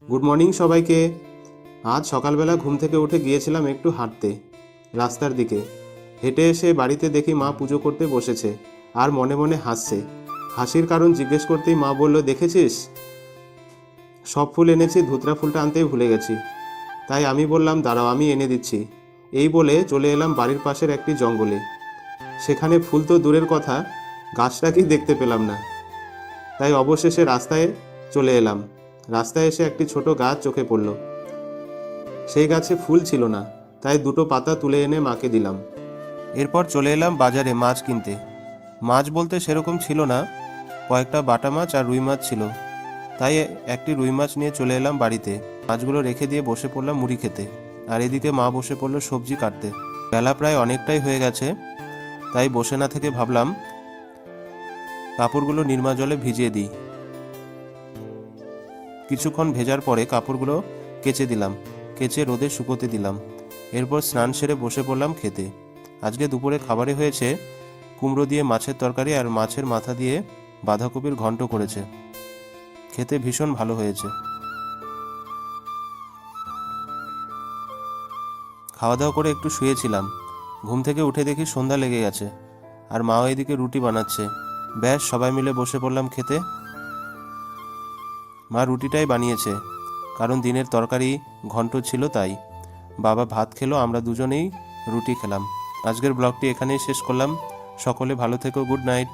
Good morning সবাইকে। আজ সকালবেলা ঘুম থেকে উঠে গিয়েছিলাম একটু হাঁটতে রাস্তার দিকে। হেঁটে এসে বাড়িতে দেখি মা পুজো করতে বসেছে আর মনে মনে হাসছে। হাসির কারণ জিজ্ঞেস করতেই মা বলল, দেখেছিস সব ফুল এনেছি, ধুতরা ফুলটা আনতেই ভুলে গেছি। তাই আমি বললাম, দাঁড়াও আমি এনে দিচ্ছি। এই বলে চলে এলাম বাড়ির পাশের একটি জঙ্গলে। সেখানে ফুল তো দূরের কথা, গাছটাকেই দেখতে পেলাম না। তাই অবশেষে রাস্তায় চলে এলাম। রাস্তায় এসে একটি ছোট গাছ চোখে পড়ল। সেই গাছে ফুল ছিল না, তাই দুটো পাতা তুলে এনে মাকে দিলাম। এরপর চলে এলাম বাজারে মাছ কিনতে। মাছ বলতে সেরকম ছিল না, কয়েকটা বাটা মাছ আর রুই মাছ ছিল। তাই একটি রুই মাছ নিয়ে চলে এলাম বাড়িতে। মাছগুলো রেখে দিয়ে বসে পড়লাম মুড়ি খেতে। আর এদিকে মা বসে পড়লো সবজি কাটতে। বেলা প্রায় অনেকটাই হয়ে গেছে, তাই বসে না থেকে ভাবলাম কাপড়গুলো নির্মা জলে ভিজিয়ে দিই। কিছুক্ষণ ভেজার পরে কাপড়গুলো কেচে দিলাম, কেচে রোদে শুকোতে দিলাম। এরপর স্নান সেরে বসে পড়লাম খেতে। আজকে দুপুরে খাবারে হয়েছে কুমড়ো দিয়ে মাছের তরকারি আর মাছের মাথা দিয়ে বাঁধাকপির ঘন্ট করেছে। খেতে ভীষণ ভালো হয়েছে। খাওয়া দাওয়া করে একটু শুয়েছিলাম। ঘুম থেকে উঠে দেখি সন্ধ্যা লেগে গেছে, আর মাও এদিকে রুটি বানাচ্ছে। ব্যাস সবাই মিলে বসে পড়লাম খেতে। মা রুটিটাই বানিয়েছে, কারণ দিনের তরকারি ঘন্ট ছিল তাই। বাবা ভাত খেলো, আমরা দুজনেই রুটি খেলাম। আজকের ব্লগটি এখানেই শেষ করলাম। সকলে ভালো থেকো, গুড নাইট।